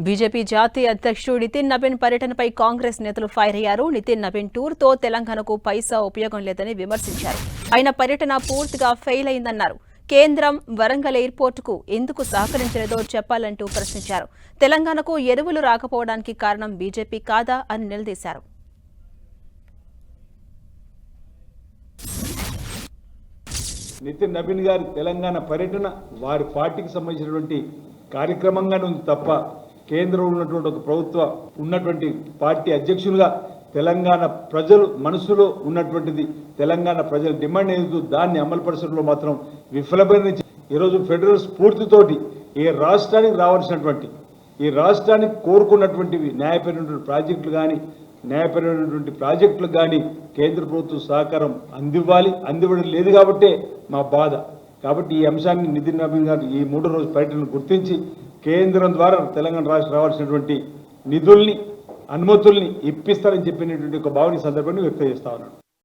BJP జాతీయ అధ్యక్షుడు నితిన్ నబీన్ పర్యటనపై కాంగ్రెస్ నేతలు ఫైర్ అయ్యారు. నితిన్ నబీన్ టూర్తో తెలంగాణకు పైసా ఉపయోగం లేదని విమర్శించారు. ఆయన పర్యటన పూర్తిగా ఫెయిల్ అయిందన్నారు. కేంద్రం వరంగల్ ఎయిర్పోర్టుకు ఎందుకు సహకరించలేదో చెప్పాలంటూ ప్రశ్నించారు. తెలంగాణకు ఎరువులు రాకపోవడానికి కారణం బీజేపీ కాదా అని నిలదీశారు. నితిన్ నబీన్ గారి తెలంగాణ పర్యటన వారి పార్టీకి సంబంధించినటువంటి కార్యక్రమంగానే ఉంది తప్ప కేంద్రంలో ఉన్నటువంటి ఒక ప్రభుత్వ ఉన్నటువంటి పార్టీ అధ్యక్షులుగా తెలంగాణ ప్రజలు మనసులో ఉన్నటువంటిది తెలంగాణ ప్రజల డిమాండ్ ఏదో దాన్ని అమలుపరచడంలో మాత్రం విఫలమైన ఈరోజు ఫెడరల్ స్ఫూర్తితోటి ఏ రాష్ట్రానికి రావాల్సినటువంటి ఈ రాష్ట్రానికి కోరుకున్నటువంటివి న్యాయపరమైనటువంటి ప్రాజెక్టులు కానీ న్యాయపరమైనటువంటి ప్రాజెక్టులకు కానీ కేంద్ర ప్రభుత్వం సహకారం అందివ్వడం లేదు కాబట్టే మా బాధ. కాబట్టి ఈ అంశాన్ని నితిన్ నబీన్ గారు ఈ 3 రోజు పర్యటనను గుర్తించి కేంద్రం ద్వారా తెలంగాణ రాష్ట్రం రావాల్సినటువంటి నిధుల్ని అనుమతుల్ని ఇప్పిస్తారని చెప్పినటువంటి ఒక భావన సందర్భాన్ని వ్యక్తం చేస్తా ఉన్నాను.